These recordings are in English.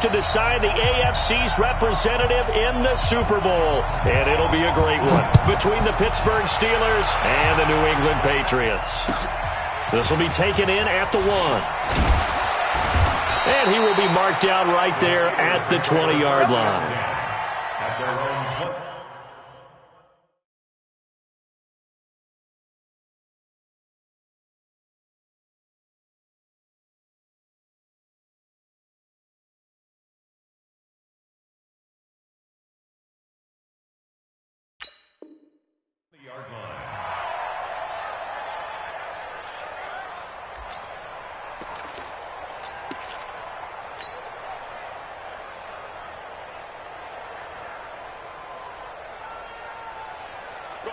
to decide the AFC's representative in the Super Bowl. And it'll be a great one between the Pittsburgh Steelers and the New England Patriots. This will be taken in at the 1. And he will be marked down right there at the 20-yard line.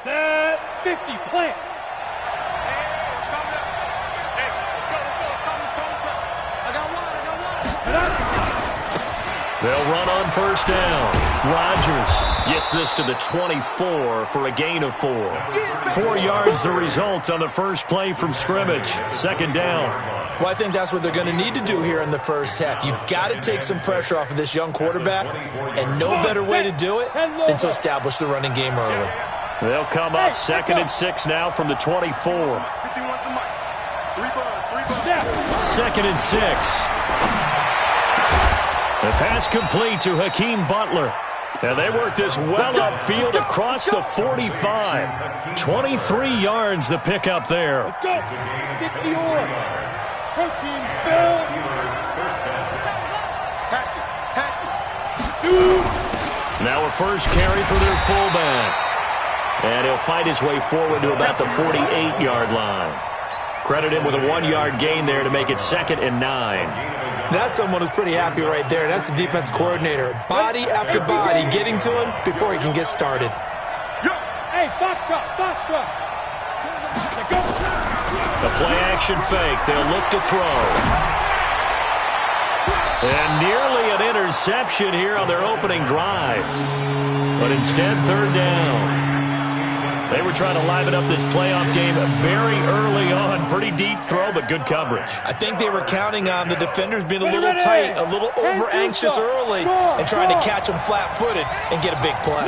Set 50, plant. They'll run on first down. Rodgers gets this to the 24 for a gain of 4. 4 yards the result on the first play from scrimmage. Second down. Well, I think that's what they're going to need to do here in the first half. You've got to take some pressure off of this young quarterback, and no better way to do it than to establish the running game early. They'll come up 2nd and 6 now from the 24. 2nd and 6. The pass complete to Hakeem Butler. And they work this well upfield across the 45. 23 yards the pickup there. Let's go. 60 on. Protein spill. Pass it. Shoot. Now a first carry for their fullback. And he'll fight his way forward to about the 48-yard line. Credit him with a 1-yard gain there to make it 2nd and 9. That's someone who's pretty happy right there. That's the defense coordinator. Body after body getting to him before he can get started. Hey, foxtrot. The play-action fake. They'll look to throw. And nearly an interception here on their opening drive. But instead, 3rd down. They were trying to liven up this playoff game very early on. Pretty deep throw, but good coverage. I think they were counting on the defenders being a little tight, a little over-anxious early, and trying to catch them flat-footed and get a big play.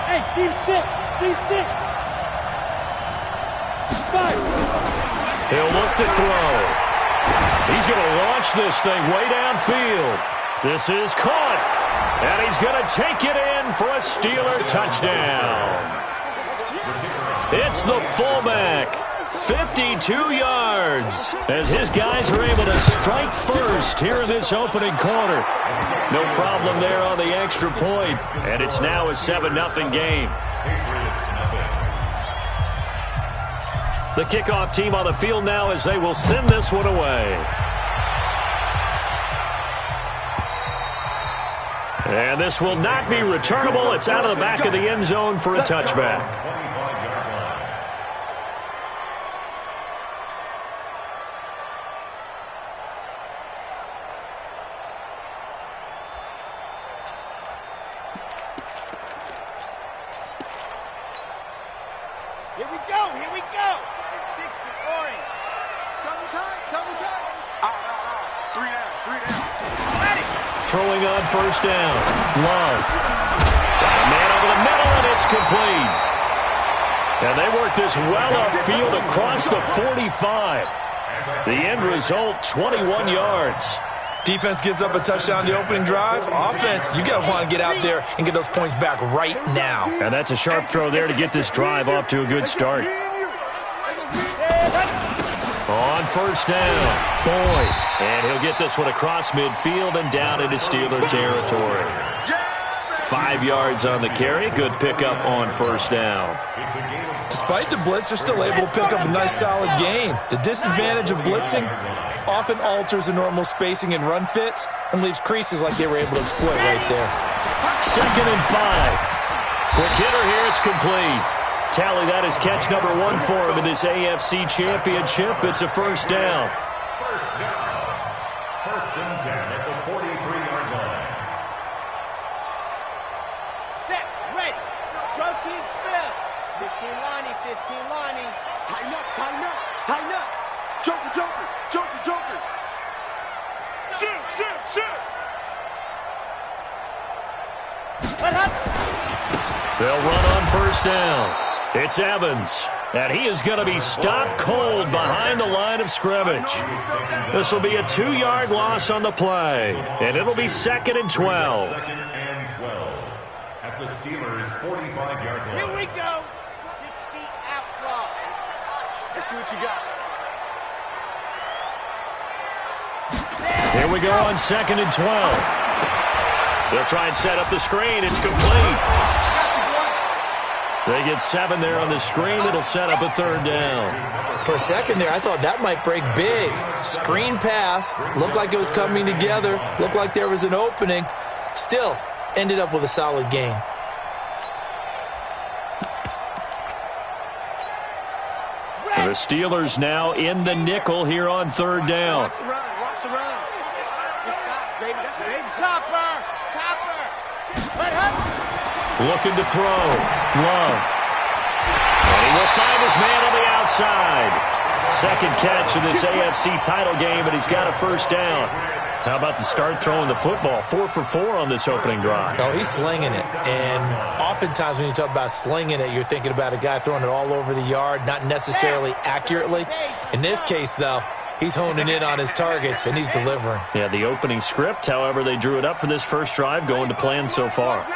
Hey, Steve 6. He'll look to throw. He's going to launch this thing way downfield. This is caught. And he's going to take it in for a Steeler touchdown. It's the fullback. 52 yards as his guys are able to strike first here in this opening quarter. No problem there on the extra point. And it's now a 7-0 game. The kickoff team on the field now as they will send this one away. And this will not be returnable. It's out of the back of the end zone for a touchback. Here we go. 60, orange. Double time. Three down. Ready. Throwing on first down. Love. Got a man over the middle, and it's complete. And they work this well upfield across the 45. The end result, 21 yards. Defense gives up a touchdown the opening drive. Offense, you got to want to get out there and get those points back right now. And that's a sharp throw there to get this drive off to a good start. On first down, Boyd. And he'll get this one across midfield and down into Steeler territory. 5 yards on the carry. Good pickup on first down. Despite the blitz, they're still able to pick up a nice solid gain. The disadvantage of blitzing often alters the normal spacing and run fits and leaves creases like they were able to exploit right there. 2nd and 5. Quick hitter here. It's complete. Tally that is catch number 1 for him in this AFC Championship. It's a first down. First and 10 at the 43-yard line. Set, ready. Protein spill. 15 lining. Tighten up. Joker, Joker, Joker, Joker. Shoot, shoot, shoot. What happened? They'll run on first down. It's Evans, and he is going to be stopped cold behind the line of scrimmage. This will be a 2-yard loss on the play, and it'll be 2nd and 12. 2nd and 12 at the Steelers' 45-yard line. Here we go. 60 outlaw. Let's see what you got. Here we go on 2nd and 12. They'll try and set up the screen. It's complete. They get 7 there on the screen. It'll set up a 3rd down. For a second there, I thought that might break big. Screen pass. Looked like it was coming together. Looked like there was an opening. Still, ended up with a solid gain. The Steelers now in the nickel here on 3rd down. Watch the run. Watch the run. Good shot, baby. That's a baby. Topper. Topper. What happened? Looking to throw. Love. And he will find his man on the outside. 2nd catch of this AFC title game, and he's got a 1st down. How about the start throwing the football? 4 for 4 on this opening drive. Oh, he's slinging it. And oftentimes when you talk about slinging it, you're thinking about a guy throwing it all over the yard, not necessarily accurately. In this case, though, he's honing in on his targets, and he's delivering. Yeah, the opening script, however, they drew it up for this first drive, going to plan so far.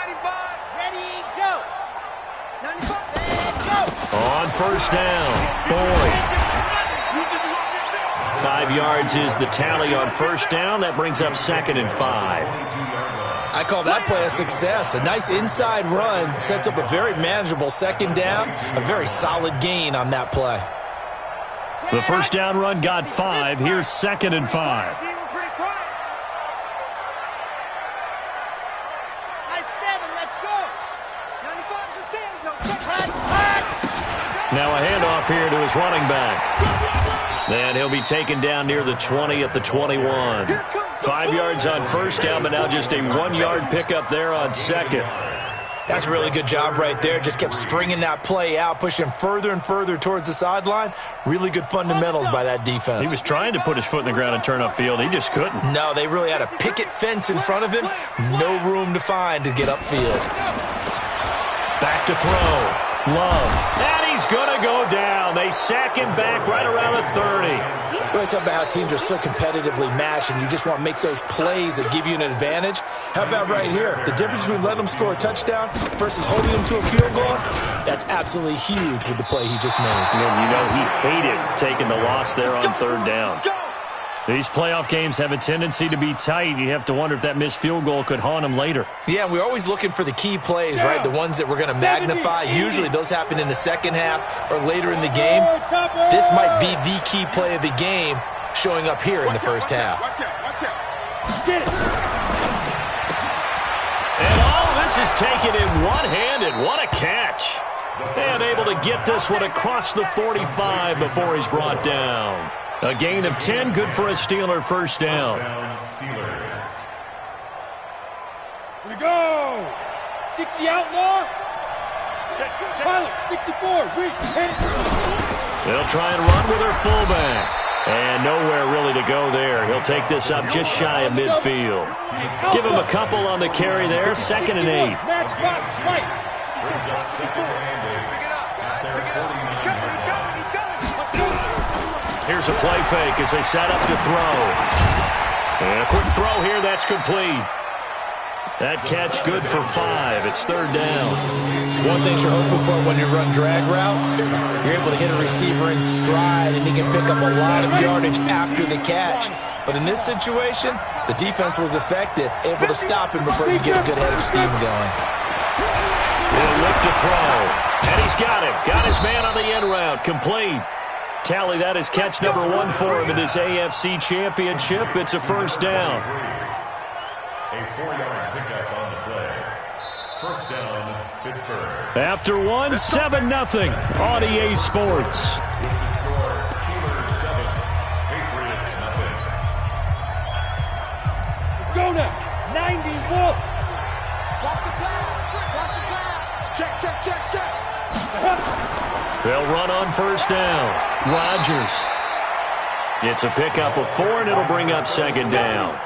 On first down, Boyd. 5 yards is the tally on first down. That brings up 2nd and 5. I call that play a success. A nice inside run sets up a very manageable 2nd down. A very solid gain on that play. The first down run got 5. Here's 2nd and 5. Now a handoff here to his running back. And he'll be taken down near the 20 at the 21. 5 yards on first down, but now just a 1-yard pickup there on 2nd. That's a really good job right there. Just kept stringing that play out, pushing him further and further towards the sideline. Really good fundamentals by that defense. He was trying to put his foot in the ground and turn upfield. He just couldn't. No, they really had a picket fence in front of him. No room to find to get upfield. Back to throw. Love. And he's going to go down. They sack him back right around the 30. Well, it's about how teams are so competitively matched, and you just want to make those plays that give you an advantage. How about right here? The difference between letting them score a touchdown versus holding them to a field goal, that's absolutely huge with the play he just made. And you know he hated taking the loss there on 3rd down. These playoff games have a tendency to be tight. You have to wonder if that missed field goal could haunt him later. Yeah, we're always looking for the key plays, right? The ones that we're going to magnify. Usually those happen in the second half or later in the game. This might be the key play of the game showing up here in the first half. And all this is taken in one-handed. What a catch. And able to get this one across the 45 before he's brought down. A gain of 10, good for a Steeler first down. Steelers. Here we go. 60 outlaw. Pilot, 64. Reach. Hit it. They'll try and run with their fullback. And nowhere really to go there. He'll take this up just shy of midfield. Give him a couple on the carry there. 2nd and 8. Match box twice. Brings up 2nd and 8. At their 49-yard line. Here's a play fake as they set up to throw. And a quick throw here, that's complete. That catch good for 5. It's 3rd down. One thing you're hoping for when you run drag routes, you're able to hit a receiver in stride, and he can pick up a lot of yardage after the catch. But in this situation, the defense was effective, able to stop him before you get a good head of steam going. He'll look to throw. And he's got him. Got his man on the end route. Complete. Tally, that is catch number 1 for him in this AFC Championship. It's a first down. A 4-yard pickup on the play. First down, Pittsburgh. After 1, 7-0 on EA Sports. With the score, Steelers 7, Patriots nothing. Let's go now. 90 Wolf. Block the pass. Block the pass. Check. They'll run on first down. Rodgers. It's a pickup of 4, and it'll bring up second down.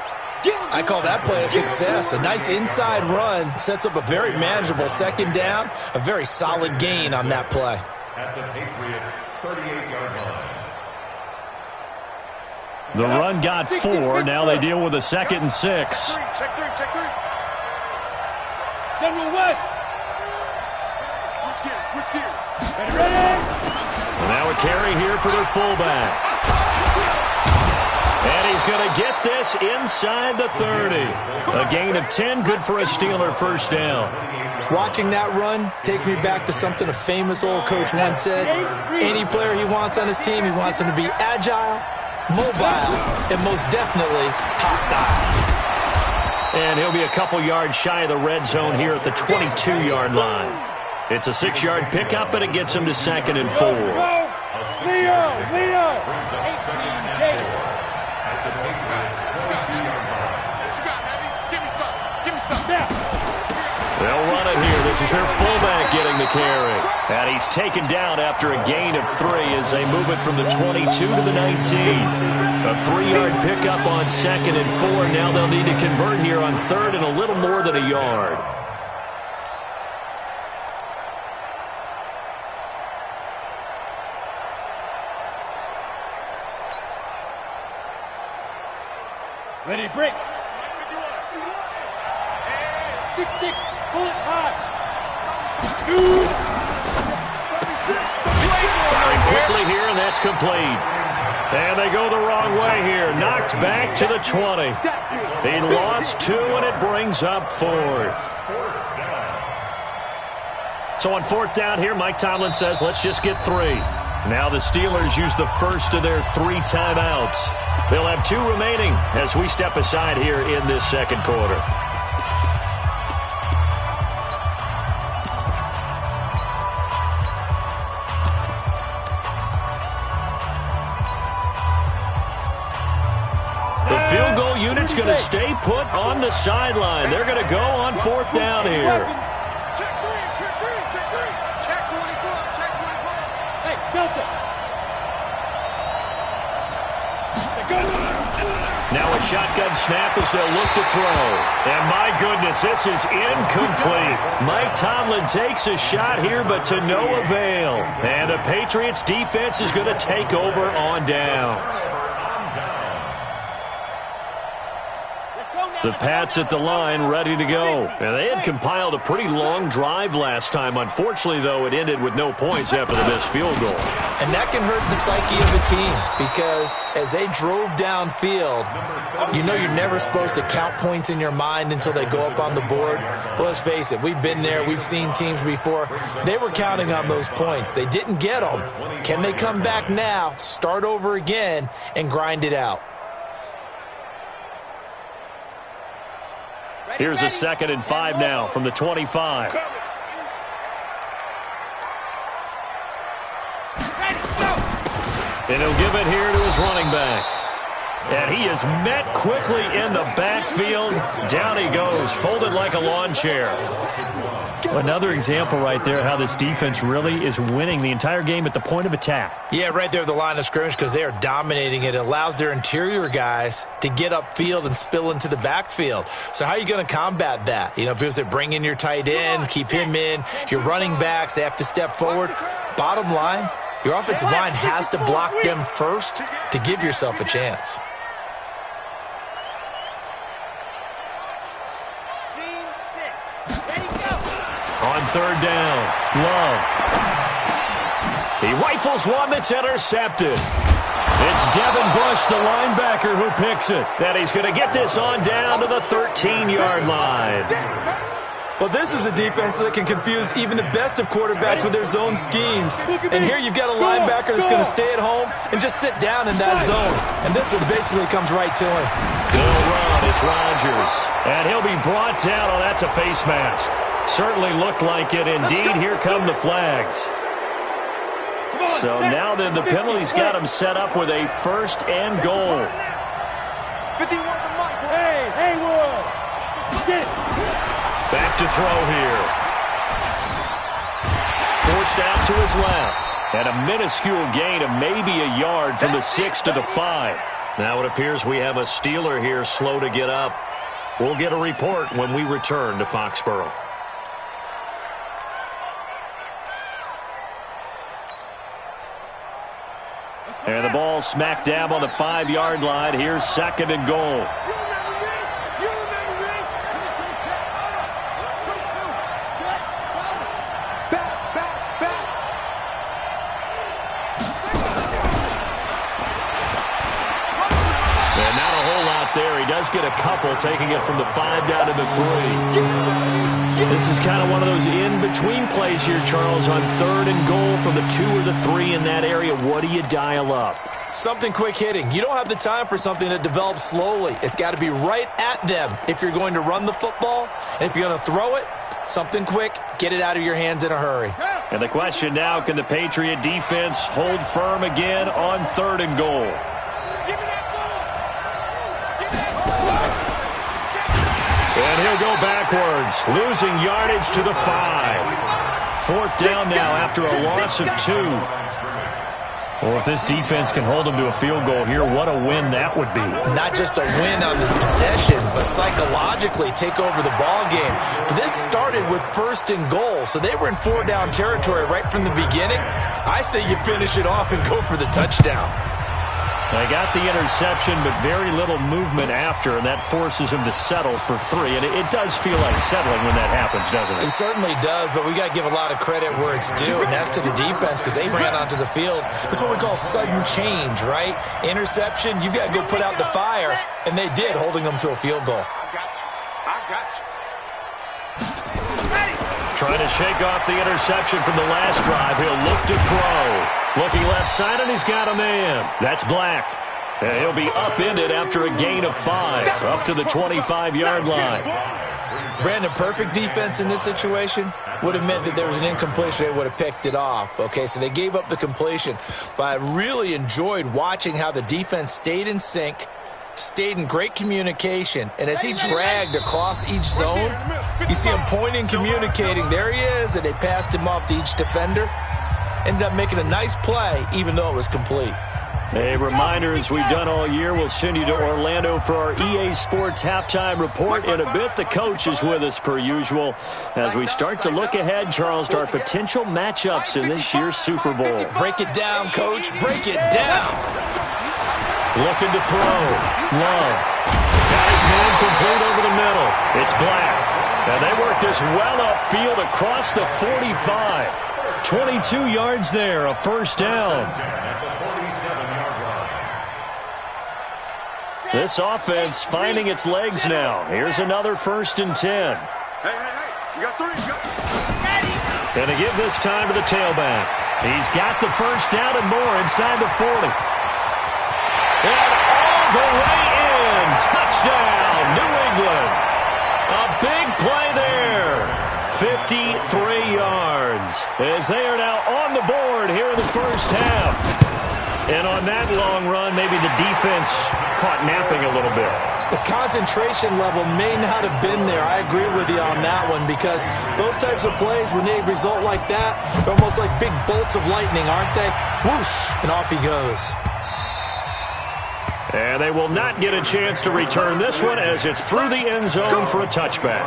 I call that play a success. A nice inside run sets up a very manageable second down. A very solid gain on that play. At the Patriots' 38-yard line. The run got 4. Now they deal with a 2nd and 6. Check three. General West. Switch gears. Ready? And now a carry here for their fullback. And he's going to get this inside the 30. A gain of 10, good for a Steeler first down. Watching that run takes me back to something a famous old coach once said. Any player he wants on his team, he wants him to be agile, mobile, and most definitely hostile. And he'll be a couple yards shy of the red zone here at the 22-yard line. It's a 6-yard pickup, and it gets him to 2nd and 4. Leo. 18 days. Give me some. They'll run it here. This is their fullback getting the carry. And he's taken down after a gain of 3 as they move it from the 22 to the 19. A 3-yard pickup on 2nd and 4. Now they'll need to convert here on 3rd and a little more than a yard. Ready, break. 6-6, pull it high. Shoot. Firing quickly here, and that's complete. And they go the wrong way here. Knocked back to the 20. He lost 2, and it brings up 4th. So on 4th down here, Mike Tomlin says, let's just get 3. Now the Steelers use the first of their 3 timeouts. They'll have 2 remaining as we step aside here in this second quarter. The field goal unit's going to stay put on the sideline. They're going to go on 4th down here. Check 24. Hey, Delta. Now a shotgun snap as they'll look to throw. And my goodness, this is incomplete. Mike Tomlin takes a shot here, but to no avail. And the Patriots defense is going to take over on downs. The Pats at the line, ready to go. And they had compiled a pretty long drive last time. Unfortunately, though, it ended with no points after the missed field goal. And that can hurt the psyche of a team because as they drove downfield, you know you're never supposed to count points in your mind until they go up on the board. But let's face it, we've been there. We've seen teams before. They were counting on those points. They didn't get them. Can they come back now, start over again, and grind it out? Here's a 2nd and 5 now from the 25. And he'll give it here to his running back. And he is met quickly in the backfield. Down he goes, folded like a lawn chair. Another example right there how this defense really is winning the entire game at the point of attack. Yeah, right there at the line of scrimmage because they are dominating it. It allows their interior guys to get upfield and spill into the backfield. So how are you going to combat that? You know, because they bring in your tight end, keep him in. Your running backs, they have to step forward. Bottom line, your offensive line has to block them first to give yourself a chance. On 3rd down, Love. He rifles one that's intercepted. It's Devin Bush, the linebacker, who picks it. And he's going to get this on down to the 13-yard line. Well, this is a defense that can confuse even the best of quarterbacks with their zone schemes. And here you've got a linebacker that's going to stay at home and just sit down in that zone. And this one basically comes right to him. Good run, it's Rodgers. And he'll be brought down. Oh, that's a face mask. Certainly looked like it. Indeed, here come the flags. So now then the penalty's got him set up with a 1st and goal. Hey, Haywood. Back to throw here. Forced out to his left. And a minuscule gain of maybe a yard from the 6 to the 5. Now it appears we have a Steeler here slow to get up. We'll get a report when we return to Foxborough. And the ball smack dab on the 5-yard line. Here's 2nd and goal. And not a whole lot there. He does get a couple, taking it from the 5 down to the 3. This is kind of one of those in-between plays here, Charles, on 3rd and goal from the 2 or the 3 in that area. What do you dial up? Something quick hitting. You don't have the time for something that develops slowly. It's got to be right at them if you're going to run the football. And if you're going to throw it, something quick, get it out of your hands in a hurry. And the question now, can the Patriot defense hold firm again on 3rd and goal? And he'll go backwards, losing yardage to the 5. 4th down now after a loss of 2. Well, if this defense can hold them to a field goal here, what a win that would be. Not just a win on the possession, but psychologically take over the ball game. But this started with 1st and goal, so they were in 4-down territory right from the beginning. I say you finish it off and go for the touchdown. They got the interception, but very little movement after, and that forces him to settle for 3. And it does feel like settling when that happens, doesn't it? It certainly does, but we got to give a lot of credit where it's due, and that's to the defense because they ran onto the field. That's what we call sudden change, right? Interception, you've got to go put out the fire, and they did, holding them to a field goal. I got you. Trying to shake off the interception from the last drive. He'll look to throw. Looking left side, and he's got a man. That's Black. And he'll be upended after a gain of 5, up to the 25-yard line. Brandon, perfect defense in this situation would have meant that there was an incompletion. They would have picked it off. Okay, so they gave up the completion. But I really enjoyed watching how the defense stayed in sync, stayed in great communication, and as he dragged across each zone, you see him pointing, communicating. There he is, and they passed him off to each defender. Ended up making a nice play, even though it was complete. A reminder, as we've done all year, we'll send you to Orlando for our EA Sports halftime report. In a bit, the coach is with us per usual as we start to look ahead, Charles, to our potential matchups in this year's Super Bowl. Break it down, Coach. Break it down. Looking to throw. Love. Got his man complete over the middle. It's Black. Now they work this well upfield across the 45. 22 yards there, a 1st down. This offense finding its legs now. Here's another 1st and 10. Hey, you got 3. Going to give this time to the tailback. He's got the 1st down and more inside the 40. And all the way in. Touchdown, New England. A big play there. 53 yards as they are now on the board here in the 1st half. And on that long run, maybe the defense caught napping a little bit. The concentration level may not have been there. I agree with you on that one because those types of plays, when they result like that, they're almost like big bolts of lightning, aren't they? Whoosh, and off he goes. And they will not get a chance to return this one as it's through the end zone for a touchback.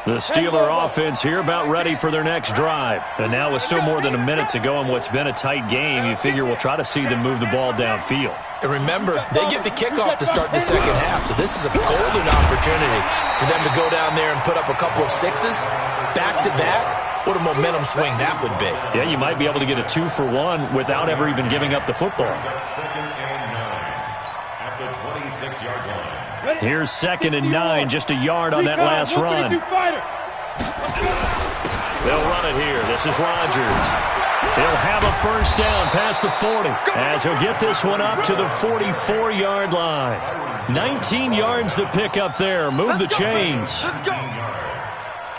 The Steeler offense here about ready for their next drive. And now with still more than a minute to go in what's been a tight game, you figure we'll try to see them move the ball downfield. And remember, they get the kickoff to start the 2nd half, so this is a golden opportunity for them to go down there and put up a couple of 6s back-to-back. What a momentum swing that would be. Yeah, you might be able to get a 2-for-1 without ever even giving up the football. 2nd and 9 at the 26-yard line. Here's 2nd and 9, just a yard on that last run. They'll run it here. This is Rodgers. He'll have a 1st down past the 40 as he'll get this one up to the 44-yard line. 19 yards to pick up there. Move the chains.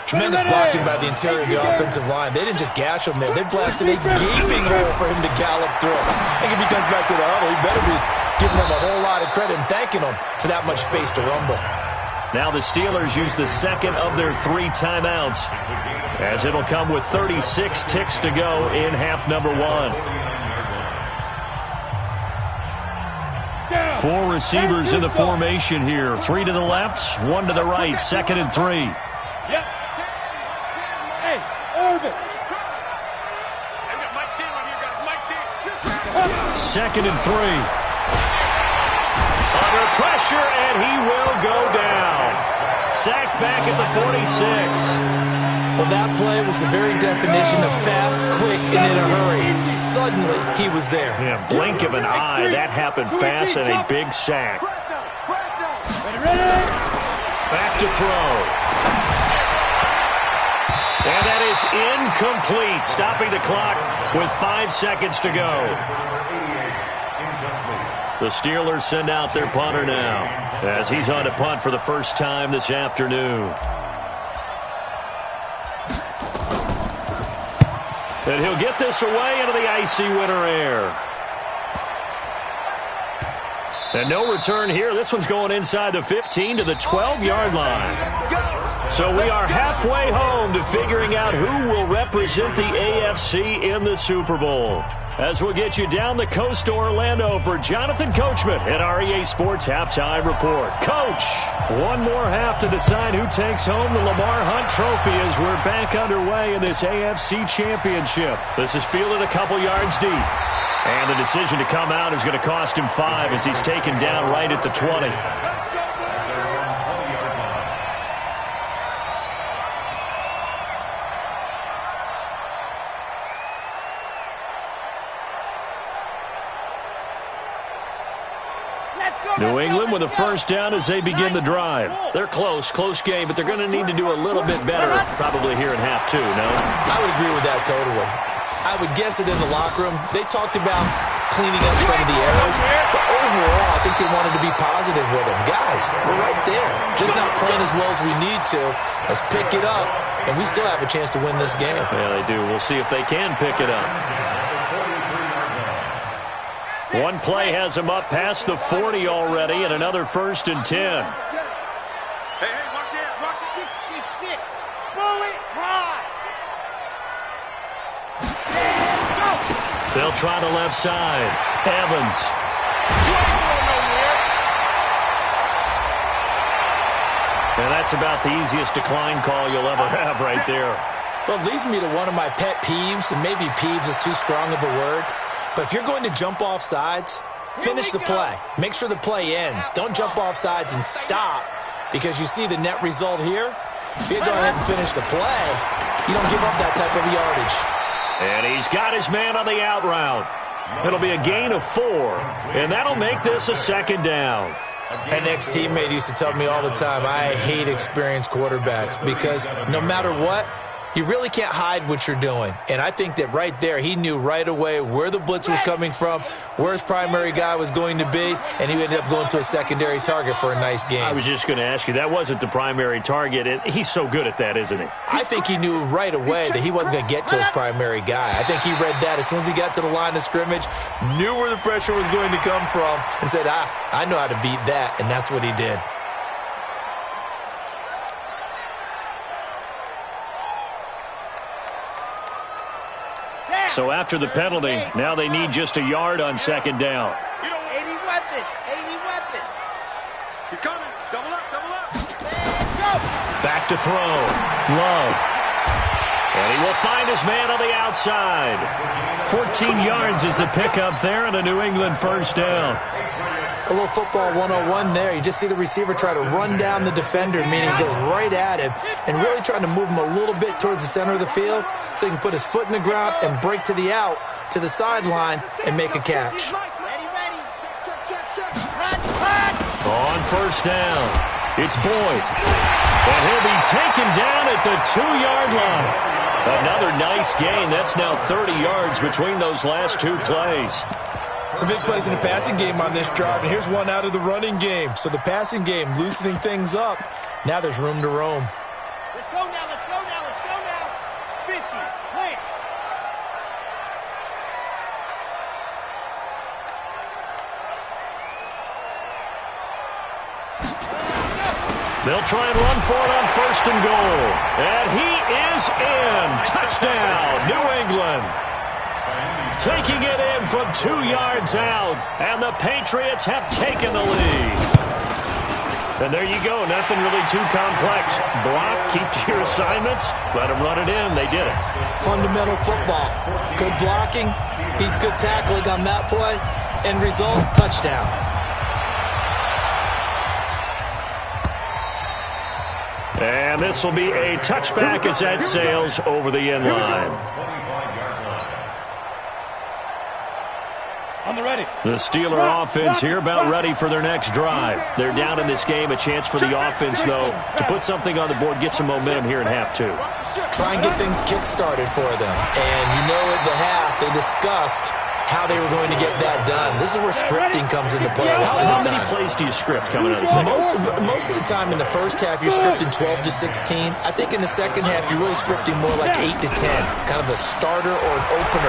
Tremendous blocking by the interior of the offensive line. They didn't just gash him there. They blasted a gaping hole for him to gallop through. I think if he comes back to the huddle, he better be giving them a whole lot of credit and thanking them for that much space to rumble. Now the Steelers use the second of their 3 timeouts, as it'll come with 36 ticks to go in half number 1. 4 receivers in the formation here. 3 to the left, 1 to the right. 2nd and 3. Yep. Hey, orbit. 2nd and 3. Under pressure, and he will go down. Sacked back at the 46. Well, that play was the very definition of fast, quick, and in a hurry. Suddenly, he was there. Yeah, blink of an eye. That happened fast and a big sack. Back to throw. And that is incomplete, stopping the clock with 5 seconds to go. The Steelers send out their punter now, as he's on to punt for the first time this afternoon. And he'll get this away into the icy winter air. And no return here. This one's going inside the 15 to the 12-yard line. So we are halfway home to figuring out who will represent the AFC in the Super Bowl. As we'll get you down the coast to Orlando for Jonathan Coachman at our EA Sports Halftime Report. Coach, one more half to decide who takes home the Lamar Hunt Trophy as we're back underway in this AFC Championship. This is fielded a couple yards deep. And the decision to come out is going to cost him 5 as he's taken down right at the 20. New England with a first down as they begin the drive. They're close game, but they're going to need to do a little bit better probably here in half 2, no? I would agree with that totally. I would guess that in the locker room, they talked about cleaning up some of the errors, but overall, I think they wanted to be positive with them. Guys, we're right there. Just not playing as well as we need to. Let's pick it up, and we still have a chance to win this game. Yeah, they do. We'll see if they can pick it up. One play has him up past the 40 already, and another 1st and 10. Hey, watch this. Watch 66. Bullet high. They'll try the left side. Evans. And that's about the easiest decline call you'll ever have right there. Well, it leads me to one of my pet peeves, and maybe peeves is too strong of a word. But if you're going to jump off sides, finish the play. Make sure the play ends. Don't jump off sides and stop, because you see the net result here. If you go ahead and finish the play, you don't give up that type of yardage. And he's got his man on the out route. It'll be a gain of 4, and that'll make this a 2nd down. An ex-teammate used to tell me all the time, I hate experienced quarterbacks because no matter what, you really can't hide what you're doing. And I think that right there, he knew right away where the blitz was coming from, where his primary guy was going to be, and he ended up going to a secondary target for a nice game. I was just going to ask you, that wasn't the primary target. He's so good at that, isn't he? I think he knew right away that he wasn't going to get to his primary guy. I think he read that as soon as he got to the line of scrimmage, knew where the pressure was going to come from, and said, I know how to beat that, and that's what he did. So after the penalty, now they need just a yard on 2nd down. 80 weapon. He's coming. Double up. Go. Back to throw. Love. And he will find his man on the outside. 14 yards is the pickup there and a New England first down. A little football 101 there. You just see the receiver try to run down the defender, meaning he goes right at him and really trying to move him a little bit towards the center of the field so he can put his foot in the ground and break to the out, to the sideline, and make a catch. Ready. Check. On first down, it's Boyd. And he'll be taken down at the 2-yard line. Another nice gain. That's now 30 yards between those last 2 plays. Some big plays in the passing game on this drive, and here's one out of the running game. So the passing game loosening things up. Now there's room to roam. Let's go now. They'll try and run for it on 1st and goal. And he is in. Touchdown, New England. Taking it in from 2 yards out. And the Patriots have taken the lead. And there you go. Nothing really too complex. Block, keep to your assignments, let them run it in. They did it. Fundamental football. Good blocking, beats good tackling on that play. End result, touchdown. And this will be a touchback as that sails over the end line. On the ready. The Steeler offense here about ready for their next drive. They're down in this game. A chance for the offense, though, to put something on the board, get some momentum here in half 2. Try and get things kick-started for them. And you know at the half, they discussed how they were going to get that done. This is where scripting comes into play. How many plays do you script coming out of the second? Most of the time in the first half, you're scripting 12 to 16. I think in the second half, you're really scripting more like 8 to 10. Kind of a starter or an opener,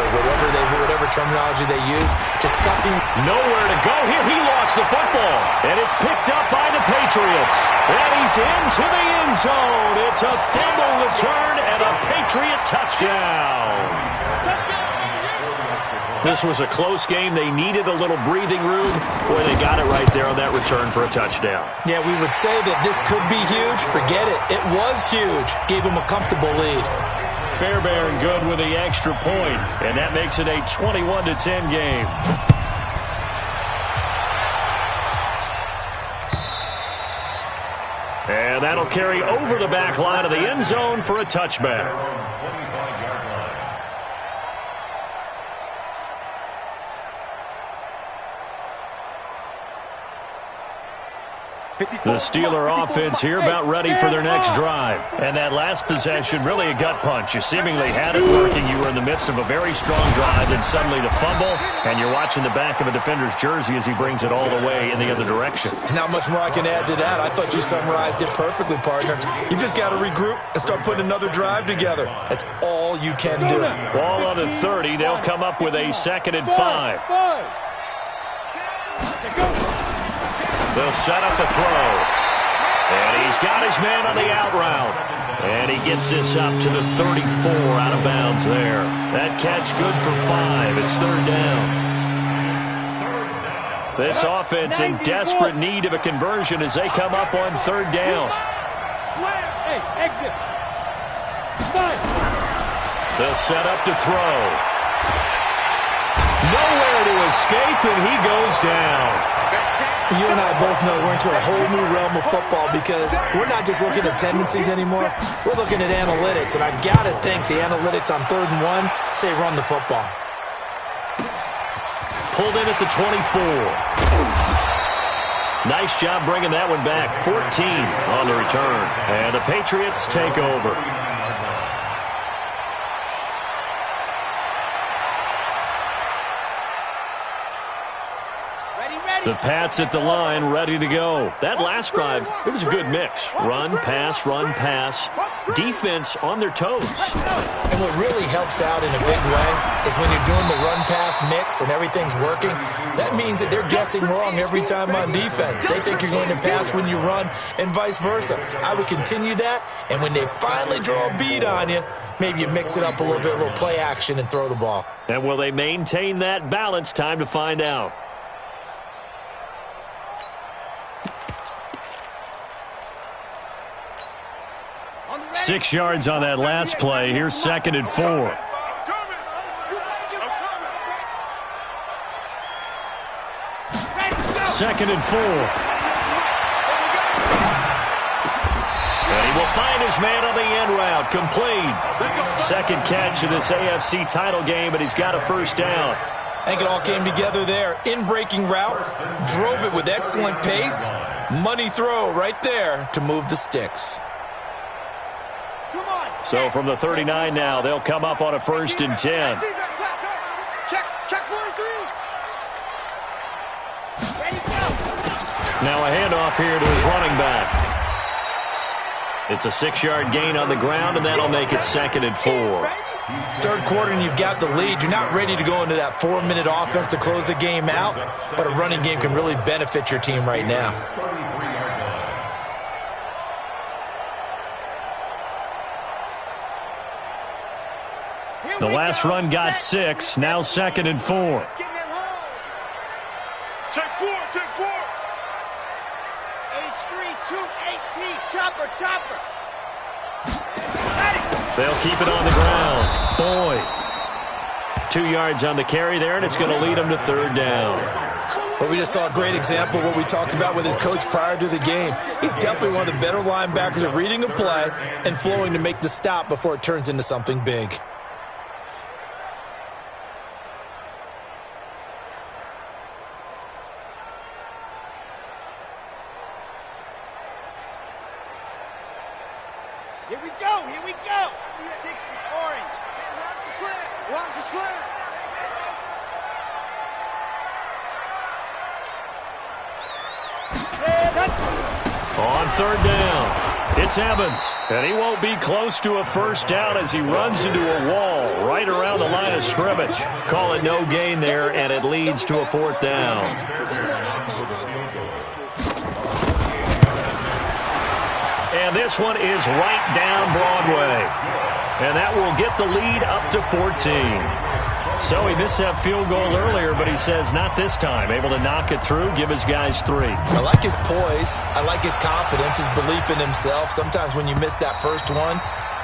whatever terminology they use. Just something. Nowhere to go here. He lost the football. And it's picked up by the Patriots. And he's into the end zone. It's a fumble return and a Patriot touchdown. This was a close game. They needed a little breathing room. Boy, they got it right there on that return for a touchdown. Yeah, we would say that this could be huge. Forget it. It was huge. Gave him a comfortable lead. Fairbairn good with the extra point, and that makes it a 21-10 game. And that'll carry over the back line of the end zone for a touchback. The Steeler offense here about ready for their next drive. And that last possession, really a gut punch. You seemingly had it working. You were in the midst of a very strong drive, and suddenly the fumble, and you're watching the back of a defender's jersey as he brings it all the way in the other direction. There's not much more I can add to that. I thought you summarized it perfectly, partner. You've just got to regroup and start putting another drive together. That's all you can do. Ball on the 30. They'll come up with a 2nd and 5. They'll set up the throw. And he's got his man on the out route. And he gets this up to the 34 out of bounds there. That catch good for 5. It's 3rd down. This offense in desperate need of a conversion as they come up on 3rd down. Hey, exit. They'll set up to throw. Nowhere to escape, and he goes down. You and I both know we're into a whole new realm of football because we're not just looking at tendencies anymore. We're looking at analytics, and I've got to think the analytics on 3rd and 1 say run the football. Pulled in at the 24. Nice job bringing that one back. 14 on the return. And the Patriots take over. The Pats at the line, ready to go. That last drive, it was a good mix. Run, pass, defense on their toes. And what really helps out in a big way is when you're doing the run-pass mix and everything's working, that means that they're guessing wrong every time on defense. They think you're going to pass when you run and vice versa. I would continue that, and when they finally draw a bead on you, maybe you mix it up a little bit, a little play action, and throw the ball. And will they maintain that balance? Time to find out. 6 yards on that last play. Here's 2nd and 4. 2nd and 4. And he will find his man on the end route. Complete. 2nd catch of this AFC title game, and he's got a 1st down. I think it all came together there. In-breaking route, drove it with excellent pace. Money throw right there to move the sticks. So from the 39 now, they'll come up on a 1st and 10. Check 43. Ready, go. Now a handoff here to his running back. It's a 6-yard gain on the ground, and that'll make it 2nd and 4. 3rd quarter, and you've got the lead. You're not ready to go into that 4-minute offense to close the game out, but a running game can really benefit your team right now. The last run got 6. Now 2nd and 4. Take 4, take 4. H3, 218, chopper. They'll keep it on the ground. Boyd. 2 yards on the carry there, and it's going to lead them to 3rd down. Well, we just saw a great example of what we talked about with his coach prior to the game. He's definitely one of the better linebackers at reading a play and flowing to make the stop before it turns into something big. Here we go. 60, orange. Watch the slant. On 3rd down, it's Evans, and he won't be close to a 1st down as he runs into a wall right around the line of scrimmage. Call it no gain there, and it leads to a 4th down. And this one is right down Broadway, and that will get the lead up to 14. So he missed that field goal earlier, but he says not this time. Able to knock it through, give his guys 3. I like his poise. I like his confidence, his belief in himself. Sometimes when you miss that first one,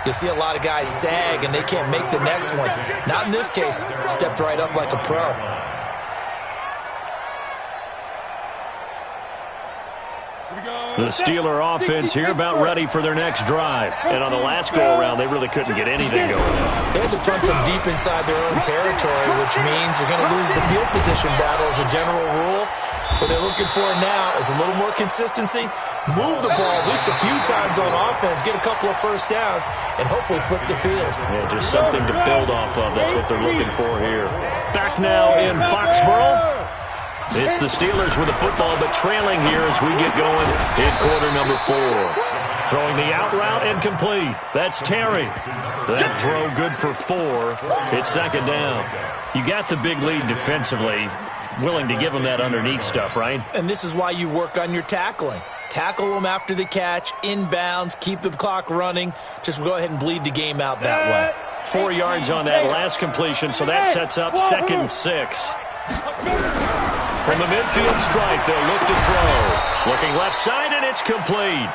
you'll see a lot of guys sag and they can't make the next one. Not in this case. Stepped right up like a pro. The Steeler offense here about ready for their next drive. And on the last go-around, they really couldn't get anything going. They had to punt from deep inside their own territory, which means you're going to lose the field position battle as a general rule. What they're looking for now is a little more consistency, move the ball at least a few times on offense, get a couple of 1st downs, and hopefully flip the field. Yeah, just something to build off of. That's what they're looking for here. Back now in Foxborough. It's the Steelers with the football, but trailing here as we get going in quarter number 4. Throwing the out route and complete. That's Terry. That throw good for 4. It's 2nd down. You got the big lead defensively. Willing to give them that underneath stuff, right? And this is why you work on your tackling. Tackle them after the catch, inbounds, keep the clock running. Just go ahead and bleed the game out that way. 4 yards on that last completion, so that sets up 2nd and 6. From the midfield stripe, they'll look to throw. Looking left side, and it's complete.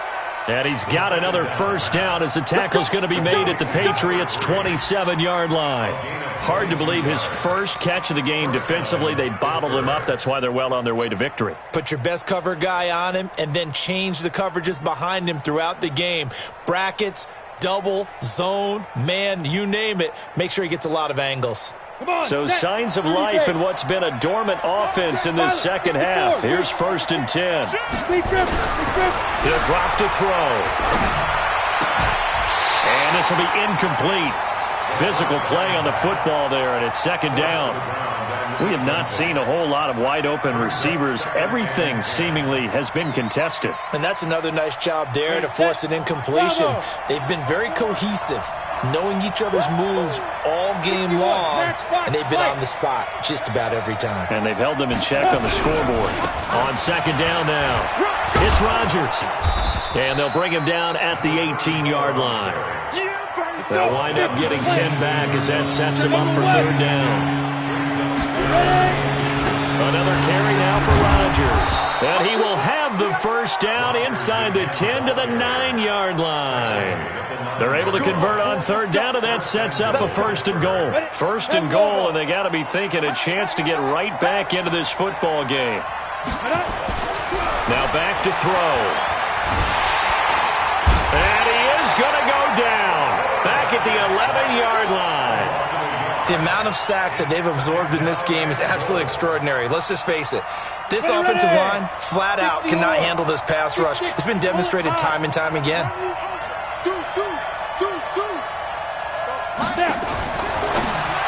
And he's got another 1st down as the tackle's going to be made at the Patriots' 27-yard line. Hard to believe his first catch of the game defensively. They bottled him up. That's why they're well on their way to victory. Put your best cover guy on him and then change the coverages behind him throughout the game. Brackets, double, zone, man, you name it. Make sure he gets a lot of angles. So signs of life in what's been a dormant offense in this 2nd half. Here's 1st and 10. He'll drop to throw. And this will be incomplete. Physical play on the football there, and it's 2nd down. We have not seen a whole lot of wide-open receivers. Everything seemingly has been contested. And that's another nice job there to force an incompletion. They've been very cohesive, knowing each other's moves all game long, and they've been on the spot just about every time. And they've held them in check on the scoreboard. On 2nd down now, it's Rodgers. And they'll bring him down at the 18-yard line. They'll wind up getting 10 back as that sets him up for 3rd down. Another carry now for Rodgers. And he will have the 1st down inside the 10 to the 9-yard line. They're able to convert on 3rd down, and that sets up a 1st and goal. 1st and goal, and they got to be thinking a chance to get right back into this football game. Now back to throw. And he is going to go down. Back at the 11-yard line. The amount of sacks that they've absorbed in this game is absolutely extraordinary. Let's just face it. This offensive line, flat out, cannot handle this pass rush. It's been demonstrated time and time again.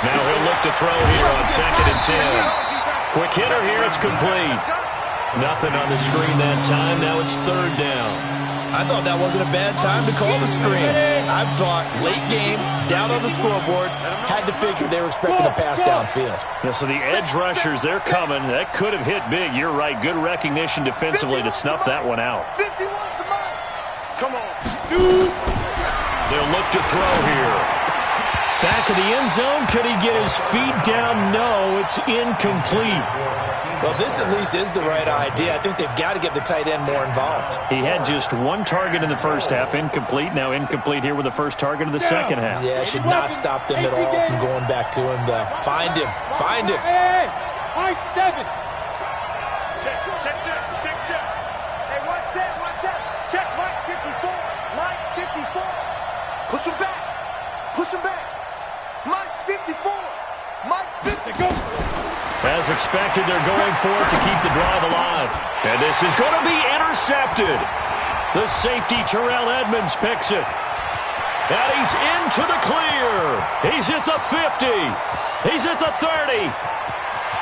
Now he'll look to throw here on 2nd and 10. Quick hitter here, it's complete. Nothing on the screen that time. Now it's 3rd down. I thought that wasn't a bad time to call the screen. I thought late game, down on the scoreboard, had to figure they were expecting a pass downfield. Yeah, so the edge rushers, they're coming. That could have hit big. You're right. Good recognition defensively to snuff that one out. Come on. They'll look to throw here. Back of the end zone. Could he get his feet down? No, it's incomplete. Well, this at least is the right idea. I think they've got to get the tight end more involved. He had just one target in the first half, incomplete. Now incomplete here with the first target of the second half. Yeah, should not stop them at all from going back to him. Find him. Find him. Hey, high 7. Check. Hey, one set. Check, Mike 54. Push him back. Mike's 54. Mike's 50. Go. As expected, they're going for it to keep the drive alive. And this is going to be intercepted. The safety, Terrell Edmonds, picks it. And he's into the clear. He's at the 50. He's at the 30.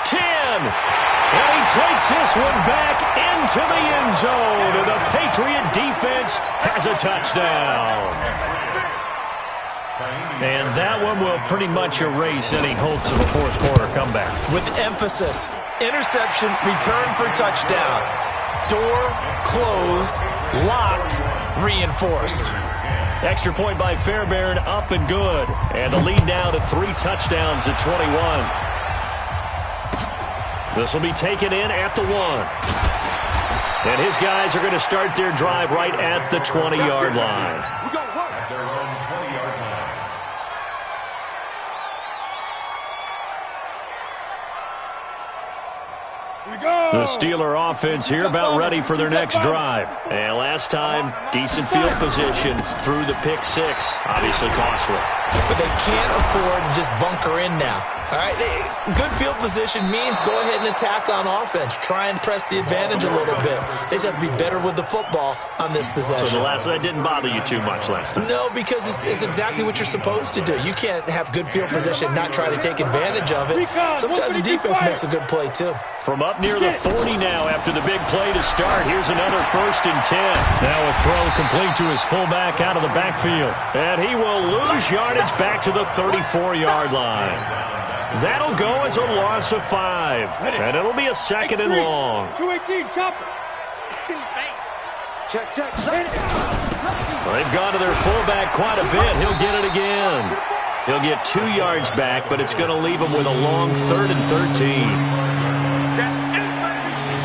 10. And he takes this one back into the end zone. And the Patriot defense has a touchdown. And that one will pretty much erase any hopes of a fourth quarter comeback. With emphasis. Interception, return for touchdown. Door closed, locked, reinforced. Extra point by Fairbairn, up and good. And the lead now to 3 touchdowns at 21. This will be taken in at the 1. And his guys are going to start their drive right at the 20-yard line. At their own 20-yard line. The Steeler offense here about ready for their next drive. And last time, decent field position through the pick 6. Obviously costly. But they can't afford to just bunker in now. All right, good field position means go ahead and attack on offense. Try and press the advantage a little bit. They just have to be better with the football on this possession. So that didn't bother you too much last time? No, because it's exactly what you're supposed to do. You can't have good field position, not try to take advantage of it. Sometimes the defense makes a good play, too. From up near the 40 now after the big play to start. Here's another 1st and 10. Now a throw complete to his fullback out of the backfield. And he will lose yardage back to the 34-yard line. That'll go as a loss of 5. And it'll be a 2nd and long. 218, chopper. Check. They've gone to their fullback quite a bit. He'll get it again. He'll get 2 yards back, but it's going to leave him with a long 3rd and 13.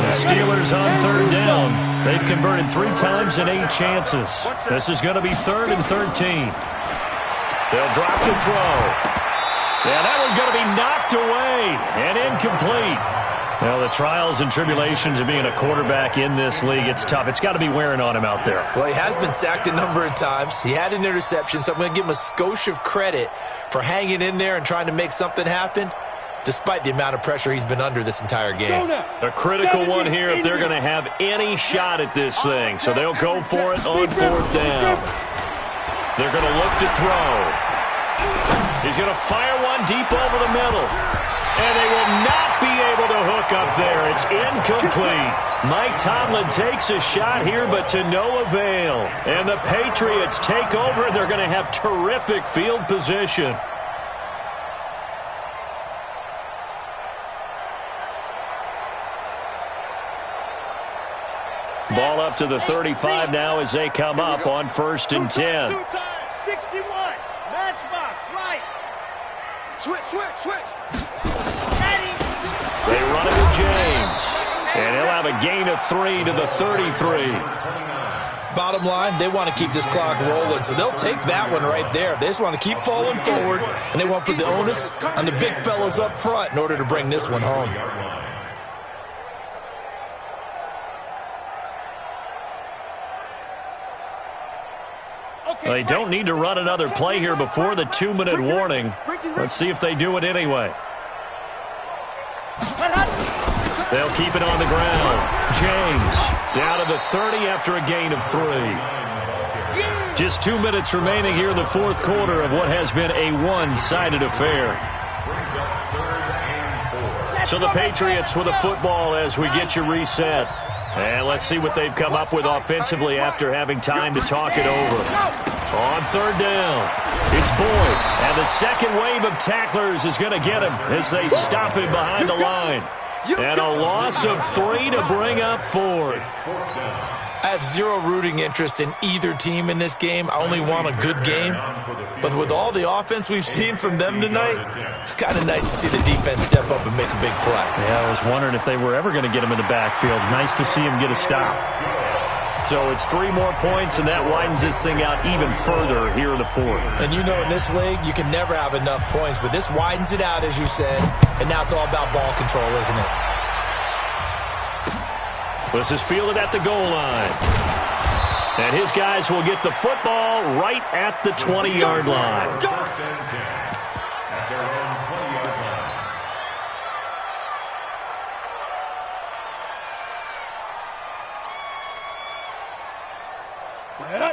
The Steelers on 3rd down. They've converted 3 times in 8 chances. This is going to be 3rd and 13. They'll drop to throw. Yeah, that one's going to be knocked away and incomplete. Well, the trials and tribulations of being a quarterback in this league, it's tough. It's got to be wearing on him out there. Well, he has been sacked a number of times. He had an interception, so I'm going to give him a skosh of credit for hanging in there and trying to make something happen, despite the amount of pressure he's been under this entire game. A critical one here if they're going to have any shot at this thing. So they'll go for it on 4th down. They're going to look to throw. He's going to fire one deep over the middle. And they will not be able to hook up there. It's incomplete. Mike Tomlin takes a shot here, but to no avail. And the Patriots take over, and they're going to have terrific field position. Ball up to the 35 now as they come up on 1st and 10. 61. Matchbox, right. Switch. They run it with James. And he'll have a gain of 3 to the 33. Bottom line, they want to keep this clock rolling, so they'll take that one right there. They just want to keep falling forward, and they want to put the onus on the big fellas up front in order to bring this one home. They don't need to run another play here before the 2-minute warning. Let's see if they do it anyway. They'll keep it on the ground. James down to the 30 after a gain of 3. Just 2 minutes remaining here in the 4th quarter of what has been a one-sided affair. So the Patriots with a football as we get you reset. And let's see what they've come up with offensively after having time to talk it over. On 3rd down, it's Boyd. And the second wave of tacklers is going to get him as they stop him behind the line. And a loss of 3 to bring up fourth. I have zero rooting interest in either team in this game. I only want a good game. But with all the offense we've seen from them tonight, it's kind of nice to see the defense step up and make a big play. Yeah, I was wondering if they were ever going to get him in the backfield. Nice to see him get a stop. So it's 3 more points, and that widens this thing out even further here in the fourth. And you know, in this league, you can never have enough points, but this widens it out, as you said, and now it's all about ball control, isn't it? This is fielded at the goal line. And his guys will get the football right at the 20-yard line. First and 10. At their own 20-yard line.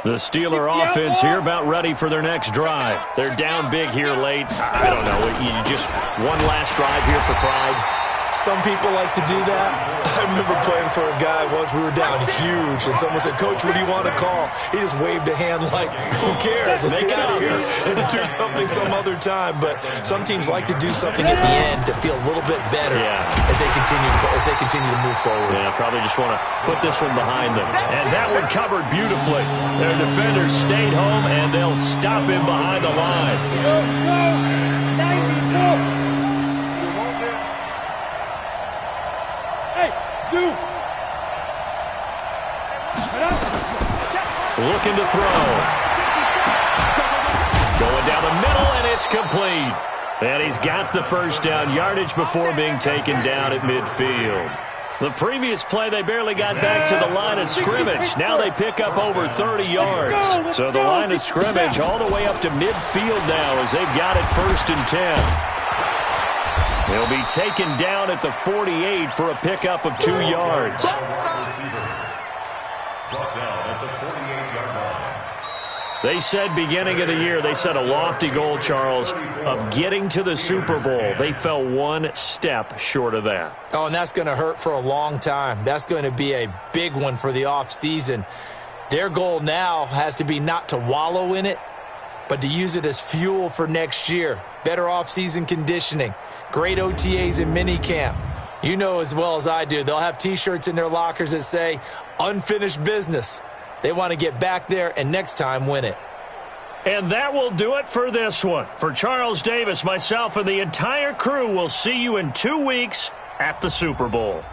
The Steeler offense here about ready for their next drive. They're down big here late. I don't know. You just one last drive here for pride. Some people like to do that. I remember playing for a guy once. We were down huge, and someone said, "Coach, what do you want to call?" He just waved a hand like, "Who cares? Let's get out of here and do something some other time." But some teams like to do something at the end to feel a little bit better as they continue to move forward. Yeah, probably just want to put this one behind them. And that one covered beautifully. Their defenders stayed home, and they'll stop him behind the line. Looking to throw. Going down the middle, and it's complete. And he's got the first down yardage before being taken down at midfield. The previous play, they barely got back to the line of scrimmage. Now they pick up over 30 yards. So the line of scrimmage all the way up to midfield now as they've got it 1st and 10. He'll be taken down at the 48 for a pickup of 2 yards. Brought down at the 48-yard line. They said beginning of the year, they set a lofty goal, Charles, of getting to the Super Bowl. They fell one step short of that. Oh, and that's going to hurt for a long time. That's going to be a big one for the offseason. Their goal now has to be not to wallow in it, but to use it as fuel for next year. Better offseason conditioning, great OTAs and minicamp. You know as well as I do, they'll have T-shirts in their lockers that say, unfinished business. They want to get back there and next time win it. And that will do it for this one. For Charles Davis, myself, and the entire crew, we'll see you in 2 weeks at the Super Bowl.